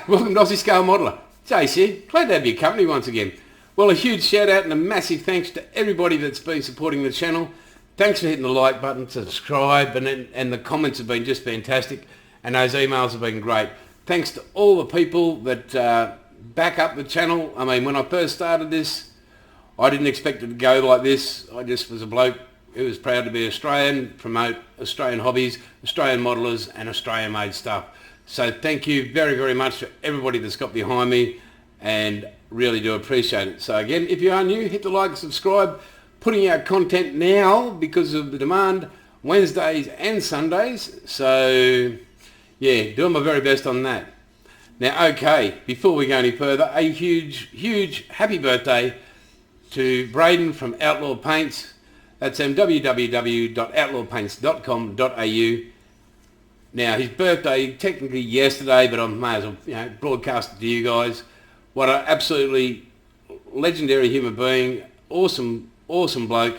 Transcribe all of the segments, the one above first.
welcome to Aussie Scale Modeller. Jace here, glad to have your company once again. Well, a huge shout out and a massive thanks to everybody that's been supporting the channel. Thanks for hitting the like button, subscribe, and the comments have been just fantastic, and those emails have been great. Thanks to all the people that back up the channel. I mean, when I first started this, I didn't expect it to go like this. I just was a bloke who was proud to be Australian, promote Australian hobbies, Australian modelers and Australian made stuff. So thank you very, very much to everybody that's got behind me, and really do appreciate it. So again, if you are new, hit the like and subscribe. Putting out content now because of the demand, Wednesdays and Sundays. So yeah, doing my very best on that. Now, okay, before we go any further, a huge happy birthday to Braden from Outlaw Paints. That's www.outlawpaints.com.au. Now, his birthday technically yesterday, but I may as well broadcast it to you guys. What an absolutely legendary human being, awesome bloke,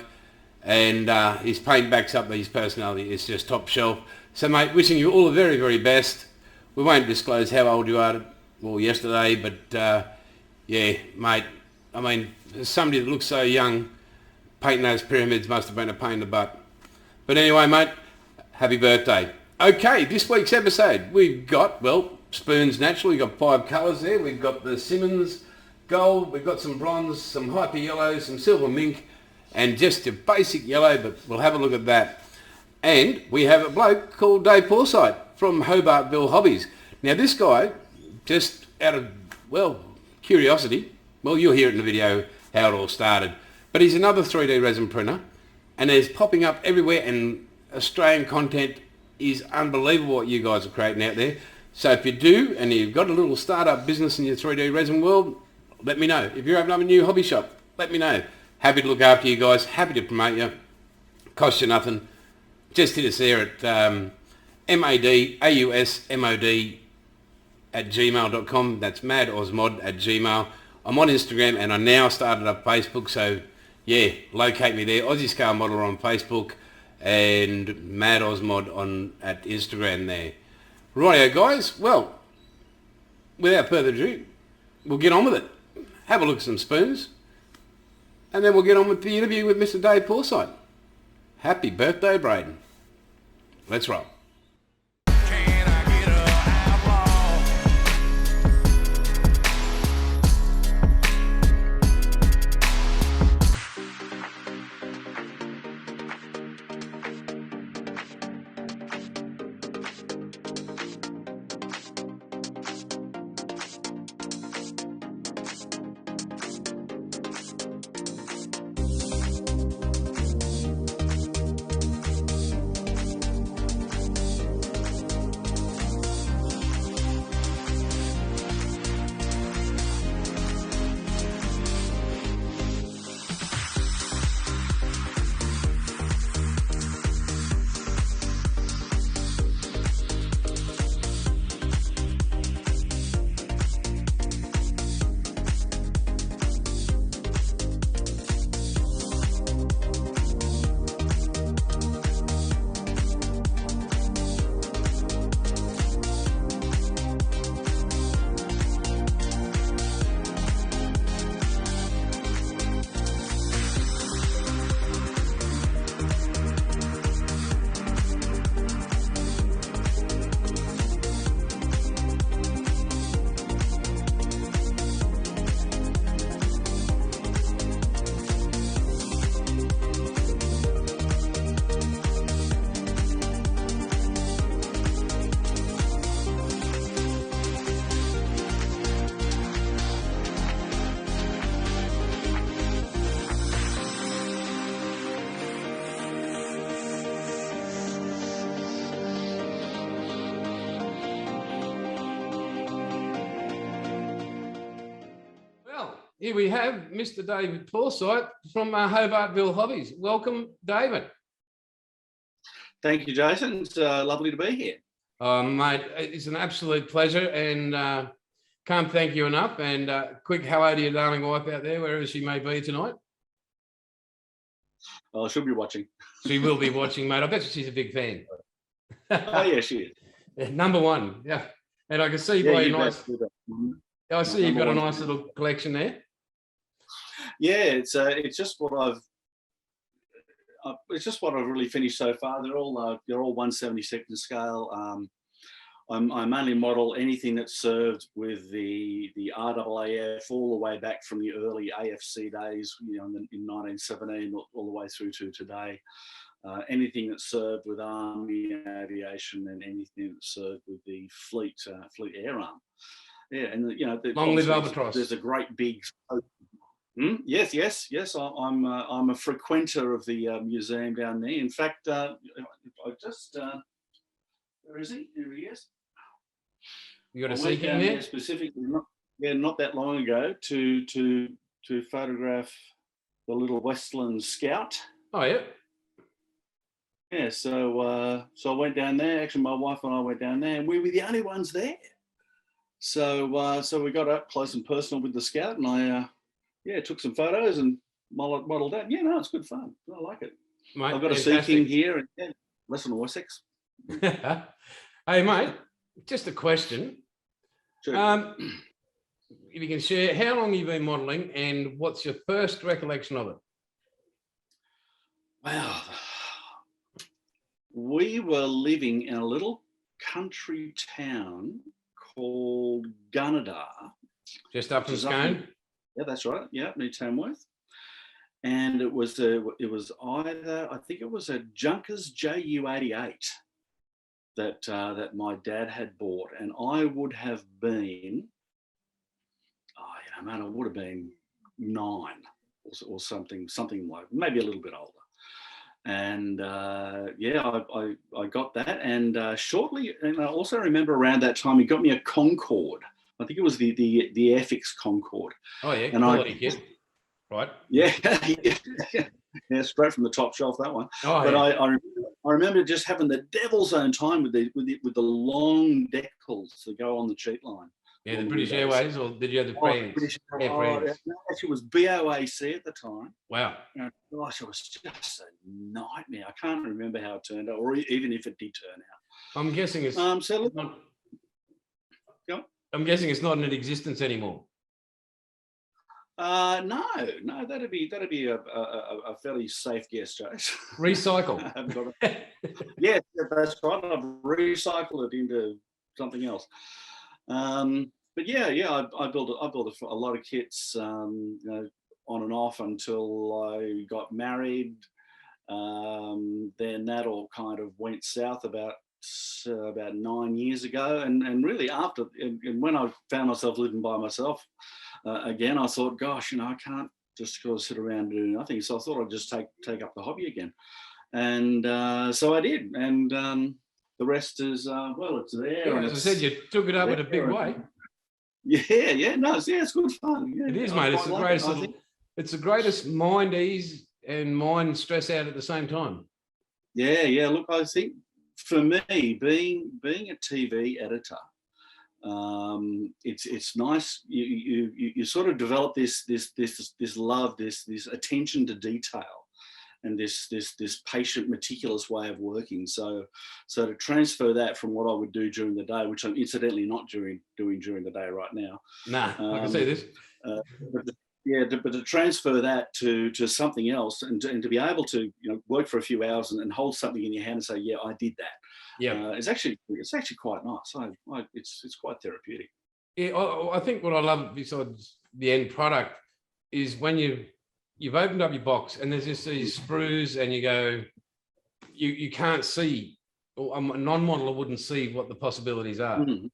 and his paint backs up his personality. It's just top shelf. So, mate, wishing you all the very, very best. We won't disclose how old you are, well, yesterday, but yeah, mate, I mean, somebody that looks so young, painting those pyramids must have been a pain in the butt. But anyway, mate, happy birthday. Okay, this week's episode, we've got, well, spoons naturally. We've got 5 colours there. We've got the Simmons gold, we've got some bronze, some hyper yellow, some silver mink, and just your basic yellow, but we'll have a look at that. And we have a bloke called Dave Forsyth from Hobartville Hobbies. Now this guy, just out of, well, curiosity, well, you'll hear it in the video how it all started, but he's another 3D resin printer, and there's popping up everywhere, and Australian content is unbelievable what you guys are creating out there. So if you do, and you've got a little startup business in your 3D resin world, let me know. If you're opening up a new hobby shop, let me know. Happy to look after you guys, happy to promote you, cost you nothing. Just hit us there at MADAUSMOD@gmail.com. That's madosmod@gmail. I'm on Instagram, and I now started up Facebook, so yeah, locate me there. Aussie Scale Modeller on Facebook, and madosmod at Instagram there. Rightio guys, well, without further ado, we'll get on with it. Have a look at some spoons, and then we'll get on with the interview with Mr. Dave Forsyth. Happy birthday, Braden. Let's roll. Here we have Mr. David Forsyth from Hobartville Hobbies. Welcome, David. Thank you, Jason. It's lovely to be here. Mate, it's an absolute pleasure, and can't thank you enough. And quick hello to your darling wife out there, wherever she may be tonight. Oh, she'll be watching. She will be watching, mate. I bet she's a big fan. Oh, yeah, she is. Number one, yeah. And I can see Yeah, by you your bet. nice. You bet. Mhm. I see you've got a Number nice one. little collection there. Yeah, it's just what it's just what I've really finished so far. They're all 1/72nd scale. I mainly model anything that's served with the RAAF all the way back from the early AFC days, you know, in 1917 all the way through to today. Anything that's served with Army aviation and anything that's served with the Fleet Air Arm. Yeah, and you know, Long live obviously Albatross. there's a great big. Yes. I'm a frequenter of the museum down there. In fact, I just where is he? Here he is. You got a I Sea went King down there? there specifically, not that long ago, to photograph the little Westland Scout. Oh yeah. Yeah, so I went down there. Actually, my wife and I went down there, and we were the only ones there. So we got up close and personal with the Scout, and I took some photos and modelled that. Yeah, no, it's good fun. I like it. Mate, I've got fantastic. a Sea King here, and yeah, lesson of Wessex. Hey mate, just a question. Sure. If you can share, how long have you been modelling, and what's your first recollection of it? Wow. We were living in a little country town called Gunnedah. Just up from Which is up Scone? Yeah, that's right. Yeah, near Tamworth. And it was either, I think it was a Junkers Ju-88 that my dad had bought, and I would have been, I would have been 9 or something like, maybe a little bit older. And I got that, and shortly, and I also remember around that time he got me a Concorde. I think it was the Airfix Concorde. Oh yeah, And quality kit, right? Yeah, yeah, straight from the top shelf, that one. Oh, but yeah. I remember just having the devil's own time with the long decals that go on the cheat line. Yeah, the British Airways, or did you have the France? British, Air France? actually, it was BOAC at the time. Wow. And gosh, it was just a nightmare. I can't remember how it turned out, or even if it did turn out. I'm guessing it's not. I'm guessing it's not in existence anymore. No, that'd be a fairly safe guess, Jace. Recycle. Yeah, that's right. I've recycled it into something else. But I built a lot of kits, on and off until I got married. Then that all kind of went south about 9 years ago, and really after, and when I found myself living by myself again, I thought, gosh, I can't just go sit around and do nothing. So I thought I'd just take up the hobby again, and so I did, and the rest is it's there. Yeah, as I said, you took it up in a big way. Yeah, no, it's good fun. Yeah, it is, mate. It's the greatest. It's the greatest mind ease and mind stress out at the same time. Yeah. Look, I think for me, being a TV editor, it's nice. You sort of develop this love, this attention to detail, and this patient, meticulous way of working. So to transfer that from what I would do during the day, which I'm incidentally not doing during the day right now. Nah, I can see this. But to transfer that to something else, and to be able to work for a few hours and hold something in your hand and say, yeah, I did that. Yeah, it's actually quite nice. It's quite therapeutic. Yeah, I think what I love besides the end product is when you've opened up your box and there's just these sprues, and you go, you can't see, or a non-modeler wouldn't see what the possibilities are. Mm-hmm.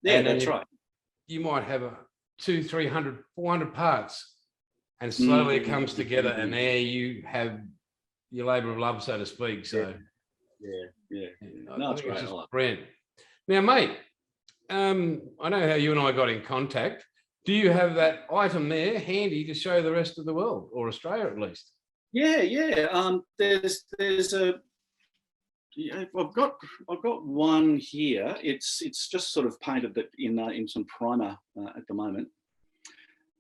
Yeah, that's right. You might have 200, 300, 400 parts, and slowly it comes together, and there you have your labour of love, so to speak. So yeah. No, it's great. Brilliant. Now, mate, I know how you and I got in contact. Do you have that item there handy to show the rest of the world, or Australia at least? Yeah. There's a. I've got one here. It's just sort of painted in some primer at the moment.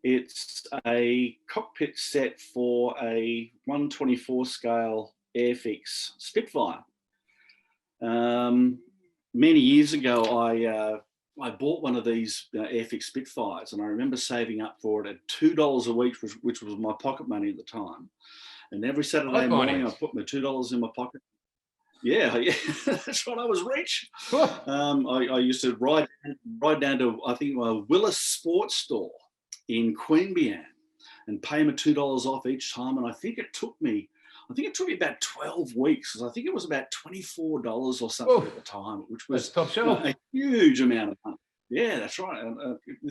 It's a cockpit set for a 1/24 scale Airfix Spitfire. Many years ago, I bought one of these Airfix Spitfires, and I remember saving up for it at $2 a week, which was my pocket money at the time. And every Saturday morning, I put my $2 in my pocket. Yeah, yeah, that's right. I was rich. I used to ride down to, I think, Willis Sports Store in Queanbeyan and pay them $2 off each time. And I think it took me about 12 weeks, because I think it was about $24 or something at the time, which was top shelf. A huge amount of money. Yeah, that's right.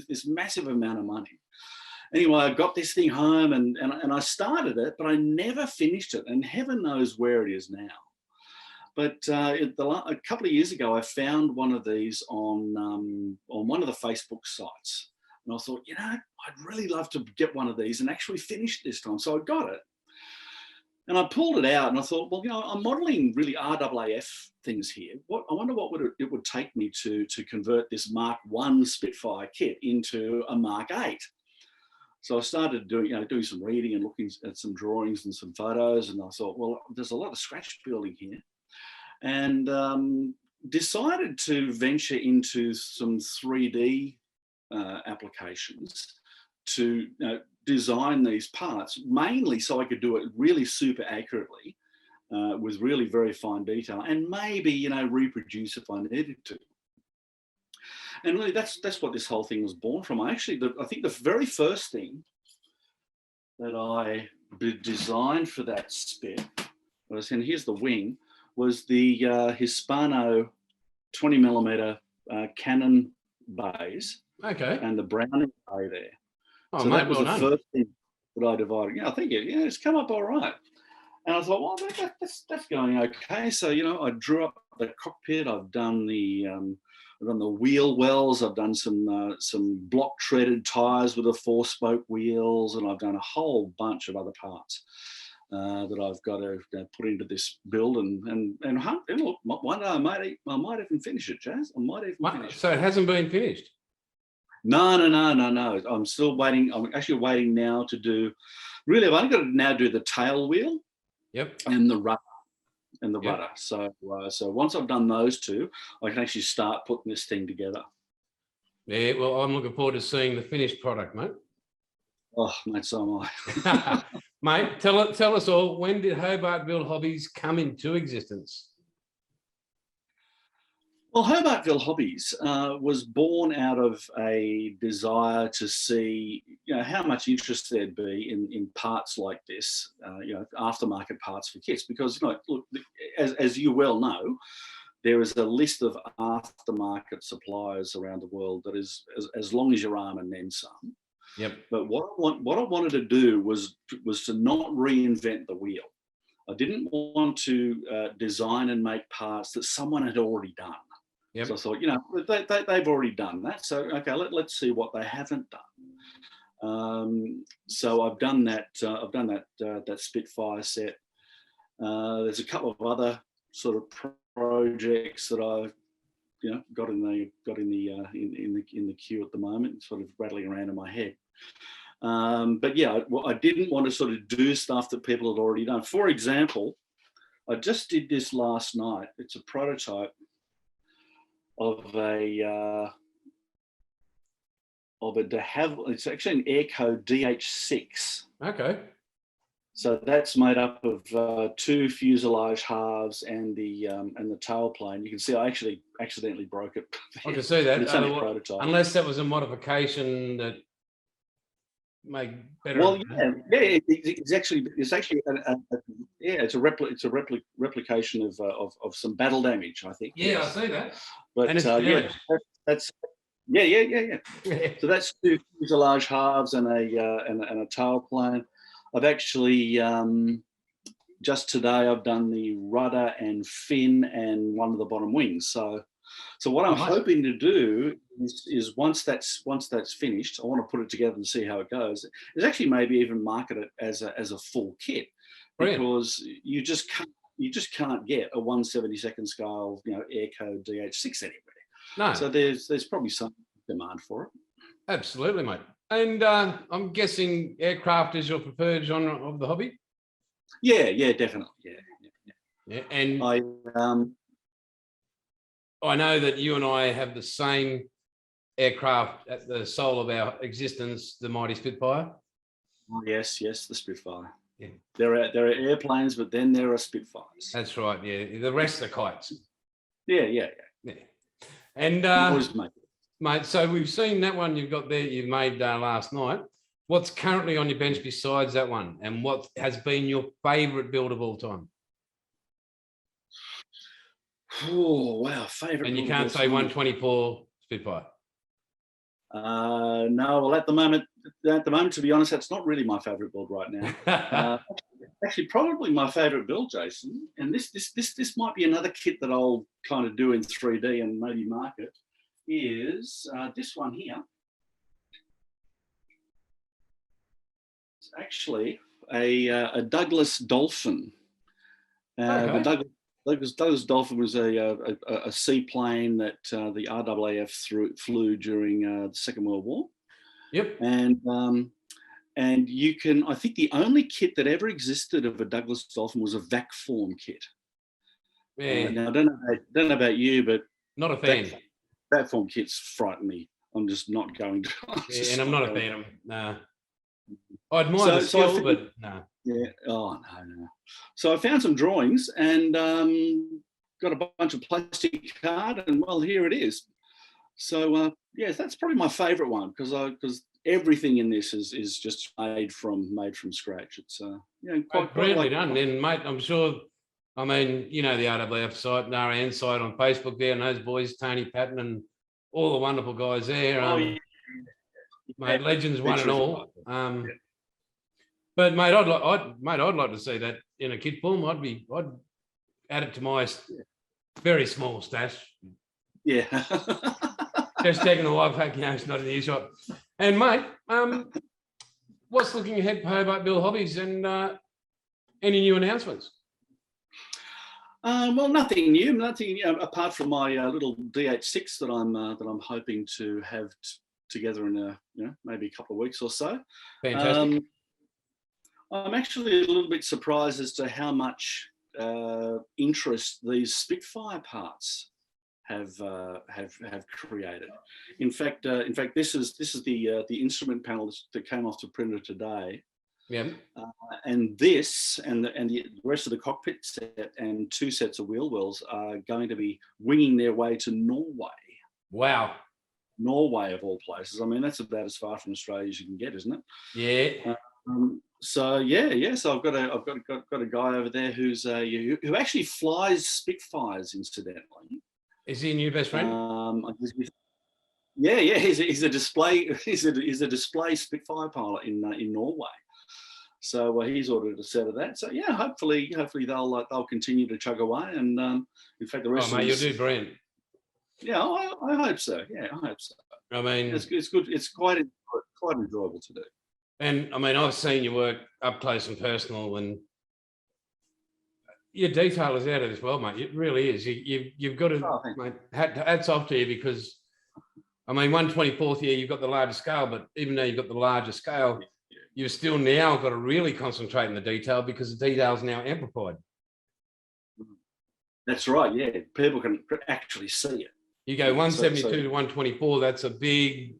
This massive amount of money. Anyway, I got this thing home and I started it, but I never finished it. And heaven knows where it is now. But a couple of years ago, I found one of these on one of the Facebook sites. And I thought, I'd really love to get one of these and actually finish it this time. So I got it. And I pulled it out and I thought, well, I'm modeling really RAAF things here. I wonder what it would take me to convert this Mark I Spitfire kit into a Mark 8. So I started doing some reading and looking at some drawings and some photos. And I thought, well, there's a lot of scratch building here. And decided to venture into some 3D applications to design these parts, mainly so I could do it really super accurately with really very fine detail, and maybe reproduce if I needed to. And really, that's what this whole thing was born from. I think the very first thing that I designed for that Spit was, and here's the wing, was the Hispano 20mm Canon bays. Okay. And the Browning bay there. Oh, so mate, that was well the done. first thing that I divided. I think it's come up all right. And I thought, well, that's going okay. So I drew up the cockpit. I've done the wheel wells. I've done some block treaded tires with the 4-spoke wheels, and I've done a whole bunch of other parts that I've got to put into this build. And look, one day I might even finish it, Jazz. I might even finish it. So it hasn't been finished? No. I'm still waiting. I'm actually waiting now to do. Really, I've only got to now do the tail wheel. Yep. And the rudder. So once I've done those two, I can actually start putting this thing together. Yeah. Well, I'm looking forward to seeing the finished product, mate. Oh, mate, so am I. Mate, tell us all, when did Hobartville Hobbies come into existence? Well, Hobartville Hobbies was born out of a desire to see, how much interest there'd be in parts like this, aftermarket parts for kits. Because, look, as you well know, there is a list of aftermarket suppliers around the world that is as long as your arm and then some. Yep. But what I wanted to do was to not reinvent the wheel. I didn't want to design and make parts that someone had already done. Yep. So I thought, they've already done that. So, okay, let's see what they haven't done. So I've done that. That Spitfire set. There's a couple of other sort of projects that I've got in the queue at the moment, sort of rattling around in my head. But yeah, I didn't want to sort of do stuff that people had already done. For example, I just did this last night. It's a prototype of a de Havilland. It's actually an Airco DH6. Okay. So that's made up of 2 fuselage halves and the tailplane. You can see I actually accidentally broke it. I can see that. It's only a prototype. Unless that was a modification that made better. Well, yeah. It's actually it's a replication of some battle damage, I think. Yeah, I see that. But and it's that's yeah. So that's 2 fuselage halves and a tailplane. I've actually just today I've done the rudder and fin and one of the bottom wings. So what I'm hoping to do is once that's finished, I want to put it together and see how it goes. Is actually maybe even market it as a full kit. Brilliant. Because you just can't get a 1/72 scale Airco DH6 anywhere. No. So there's probably some demand for it. Absolutely, mate. And I'm guessing aircraft is your preferred genre of the hobby? Yeah, definitely. Yeah. And I know that you and I have the same aircraft at the soul of our existence, the mighty Spitfire? Oh, yes, the Spitfire. Yeah. There are airplanes, but then there are Spitfires. That's right. Yeah, the rest are kites. Yeah. And Always make it. mate, so we've seen that one you've got there. You made last night. What's currently on your bench besides that one, and what has been your favourite build of all time? Oh wow, favourite. And you can't say 124 Spitfire. No, well, at the moment, to be honest, that's not really my favourite build right now. Actually, probably my favourite build, Jason, and this might be another kit that I'll kind of do in 3D and maybe market, is this one here. It's actually a Douglas Dolphin. Okay. The Douglas Dolphin was a seaplane that the RAAF flew during the Second World War. Yep. And you can, I think the only kit that ever existed of a Douglas Dolphin was a vac form kit. Yeah. Now I don't know about you, but Not a fan. vac form kits frighten me. I'm just not going to. And I'm not a fan of them. Nah. I admire the skill, but no. Yeah. Oh no. So I found some drawings and got a bunch of plastic card, and well, here it is. So yes, that's probably my favourite one because everything in this is just made from scratch. It's quite brilliantly done. And mate, I'm sure. I mean, you know the RAAF site, the RAN site on Facebook there, and those boys, Tony Patton, and all the wonderful guys there. Yeah. Mate, legends one and all. But mate, I'd like to see that in a kit form. I'd add it to my very small stash. Yeah. Just taking the wife back, it's not an earshot. And mate, what's looking ahead for Hobartville Hobbies, and any new announcements? Well, nothing new, apart from my little DH6 that I'm hoping to have together in maybe a couple of weeks or so. Fantastic. I'm actually a little bit surprised as to how much interest these Spitfire parts have created. In fact, this is the instrument panel that came off the printer today. Yeah. And this and the rest of the cockpit set and 2 sets of wheel wells are going to be winging their way to Norway. Wow. Norway of all places. I mean, that's about as far from Australia as you can get, isn't it? Yeah. So I've got a guy over there who actually flies Spitfires, incidentally. Is he your best friend? Yeah. He's a display Spitfire pilot in Norway. So he's ordered a set of that. So yeah, hopefully they'll continue to chug away. And in fact, the rest of you'll do brilliant. Yeah, I hope so. Yeah, I hope so. I mean, it's good. It's quite enjoyable to do. And I mean, I've seen your work up close and personal, and your detail is out of this world, mate. It really is. You've got to, mate, hats off to you, because I mean, 1/24th year, you've got the larger scale, but even though you've got the larger scale, you've still now got to really concentrate on the detail, because the detail is now amplified. That's right. Yeah, people can actually see it. You go 172 to 124. That's a big.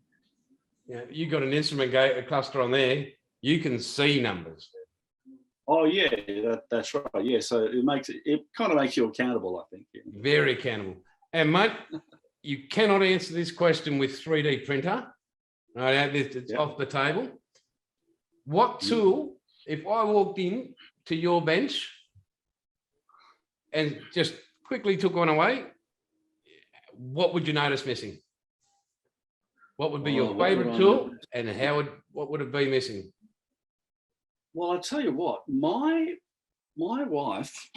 You got an instrument gate, a cluster on there. You can see numbers. Oh yeah, that's right. Yeah, so it kind of makes you accountable, I think. Yeah. Very accountable. And mate, you cannot answer this question with 3D printer. Right, it's off the table. What tool, if I walked in to your bench and just quickly took one away, what would you notice missing? What would be your favourite tool, and what would it be missing? Well, I'll tell you what, my wife.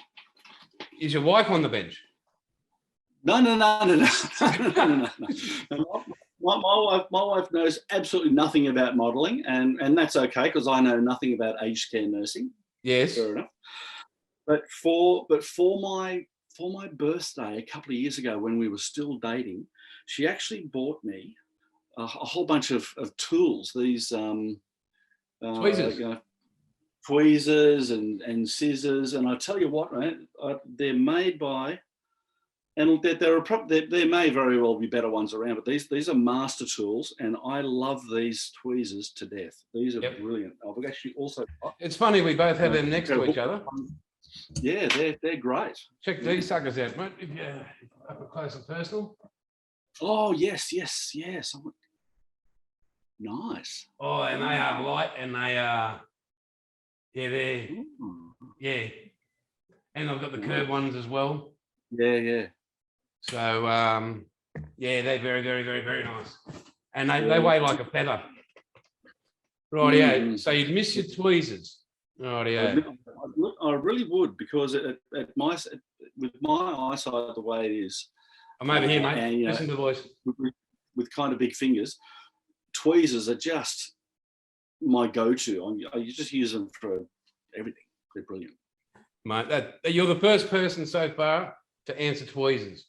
Is your wife on the bench? No. My wife knows absolutely nothing about modelling, and that's okay, because I know nothing about aged care nursing. Yes, fair enough. But for my birthday a couple of years ago, when we were still dating, she actually bought me a whole bunch of tools. These tweezers. Tweezers and scissors, and I tell you what, right, they're made by And there may very well be better ones around, but these are master tools, and I love these tweezers to death. These are brilliant. I've actually also. It's funny we both have them next to each other. Yeah, they're great. Check these suckers out, mate. If you're up close and personal. Oh yes. Nice. Oh, and they are light, and they are. Yeah. And I've got the curved ones as well. Yeah. So, they're very, very, very, very nice. And they weigh like a feather. Rightio. So you'd miss your tweezers. Rightio. I really would, because with my eyesight the way it is. I'm over here, mate. And, listen to the voice. With kind of big fingers, tweezers are just my go-to. You just use them for everything. They're brilliant. Mate, you're the first person so far to answer tweezers.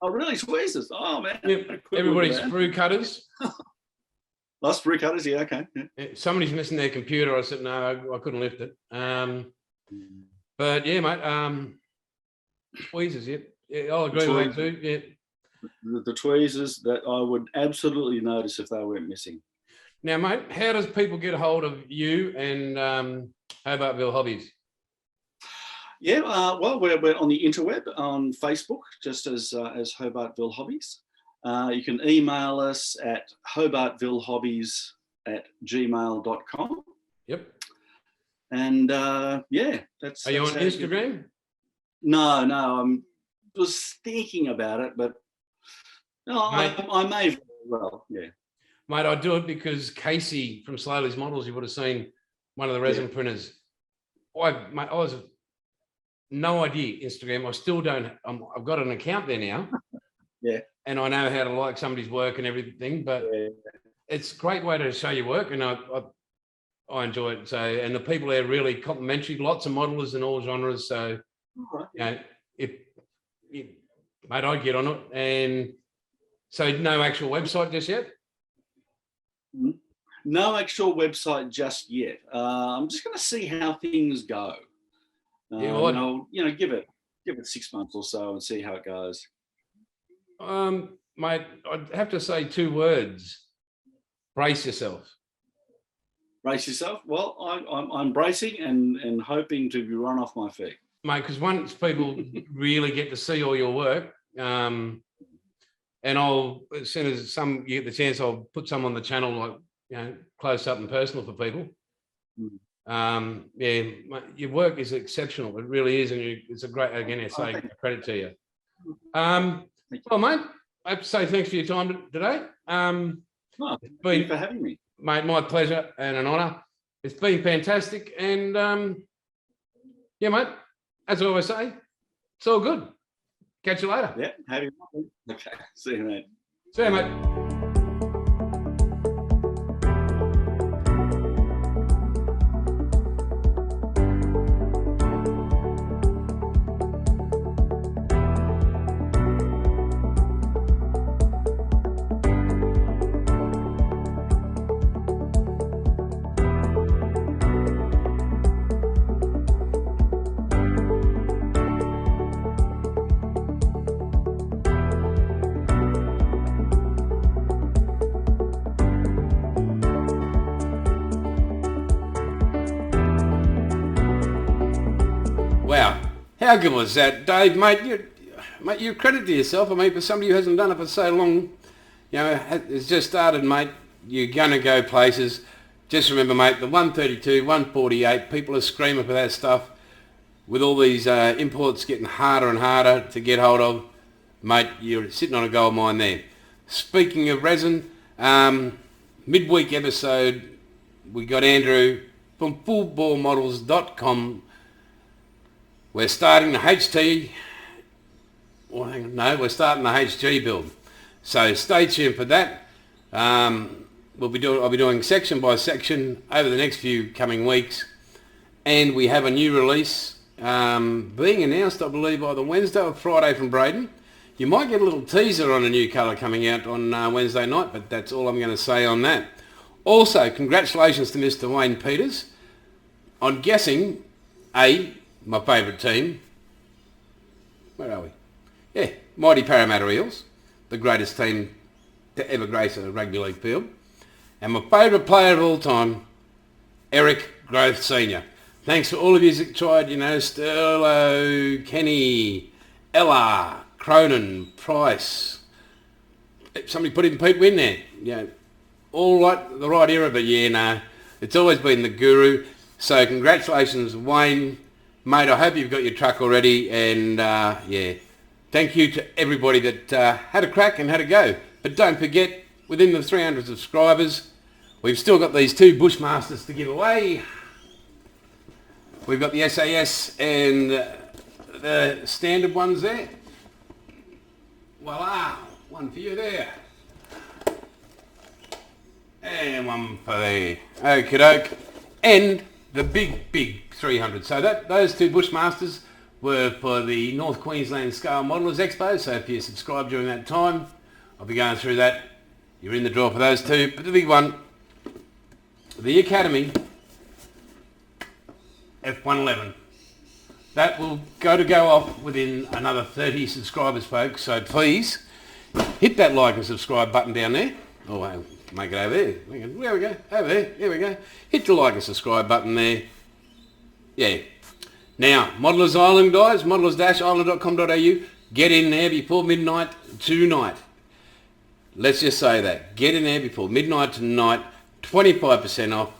Oh, really? Tweezers? Oh, man. Yep. Everybody's sprue cutters. Sprue cutters, yeah, okay. Yeah. Somebody's missing their computer. I said, no, I couldn't lift it. But, yeah, mate, tweezers, yeah. I'll agree with that too, yeah. The tweezers that I would absolutely notice if they weren't missing. Now, mate, how does people get a hold of you and Hobartville Hobbies? Yeah, well, we're on the interweb on Facebook, just as Hobartville Hobbies. You can email us at hobartvillehobbies@gmail.com. Yep. And that's. Are you on Instagram? No, was thinking about it, but no, I may very well, yeah. Mate, I do it because Casey from Slowly's Models, you would have seen one of the resin printers. I was no idea Instagram. I still don't. I've got an account there now. Yeah. And I know how to like somebody's work and everything, but it's a great way to show your work, and I enjoy it. So, and the people there are really complimentary. Lots of modelers in all genres. So, mate, I'd get on it. And so, no actual website just yet. No actual website just yet. I'm just going to see how things go. Give it 6 months or so and see how it goes. Mate, I'd have to say 2 words. Brace yourself. Brace yourself. Well, I'm bracing and hoping to be run off my feet, mate. Because once people really get to see all your work, and as soon as you get the chance, I'll put some on the channel, like close up and personal for people. Your work is exceptional. It really is, and it's a great. Again, I say credit to you. Well, mate, I have to say thanks for your time today. Thank you for having me, mate. My pleasure and an honour. It's been fantastic, and mate. As I always say, it's all good. Catch you later. Yeah, have you. Okay, see you, mate. See you, mate. Wow, how good was that, Dave, mate? You credit to yourself. I mean, for somebody who hasn't done it for so long, has just started, mate. You're gonna go places. Just remember, mate, the 132, 148. People are screaming for that stuff. With all these imports getting harder and harder to get hold of, mate, you're sitting on a gold mine there. Speaking of resin, midweek episode, we got Andrew from fulboremodels.com. We're starting the HT, we're starting the HG build. So stay tuned for that. I'll be doing section by section over the next few coming weeks. And we have a new release being announced, I believe, either Wednesday or Friday from Braden. You might get a little teaser on a new colour coming out on Wednesday night, but that's all I'm going to say on that. Also, congratulations to Mr. Wayne Peters on guessing my favourite team. Where are we? Yeah, mighty Parramatta Eels, the greatest team to ever grace a rugby league field. And my favourite player of all time, Eric Growth Senior. Thanks to all of you that tried, Sterlo, Kenny, Ella, Cronin, Price. Somebody put in Pete Wynn there. All right, the right era, but it's always been the guru. So congratulations, Wayne. Mate, I hope you've got your truck already. And thank you to everybody that had a crack and had a go. But don't forget, within the 300 subscribers, we've still got these 2 Bushmasters to give away. We've got the SAS and the standard ones there. Voila, one for you there. And one for there. Okie doke. And the big 300. So those 2 Bushmasters were for the North Queensland Scale Modelers Expo. So if you subscribe during that time, I'll be going through that. You're in the draw for those 2. But the big one, the Academy F111. That will go off within another 30 subscribers, folks. So please hit that like and subscribe button down there. Oh, well, make it over there. There we go. Over there. There we go. Hit the like and subscribe button there. Yeah. Now, Modelers Island, guys. Modelers-island.com.au. Get in there before midnight tonight. Let's just say that. Get in there before midnight tonight. 25% off.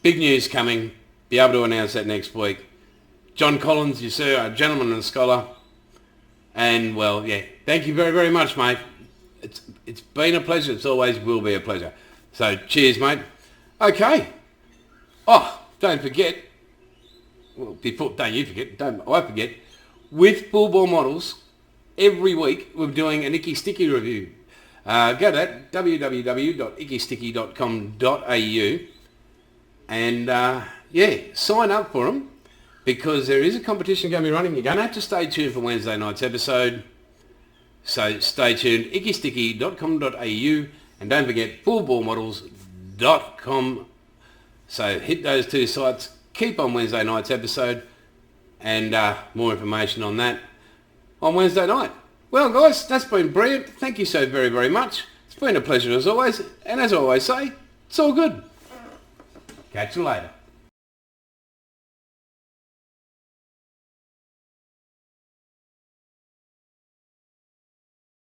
Big news coming. Be able to announce that next week. John Collins, you sir, a gentleman and a scholar. And, well, thank you very, very much, mate. It's been a pleasure. It always will be a pleasure. So, cheers, mate. Okay. Oh, don't forget. Well, don't I forget. With Fulbore Models, every week we're doing an Ickysticky review. Go to that, www.ickysticky.com.au. And, sign up for them because there is a competition going to be running. You're going to have to stay tuned for Wednesday night's episode. So stay tuned, ickysticky.com.au, and don't forget fulboremodels.com. So hit those 2 sites, keep on Wednesday night's episode, and more information on that on Wednesday night. Well, guys, that's been brilliant. Thank you so very, very much. It's been a pleasure as always, and as I always say, it's all good. Catch you later.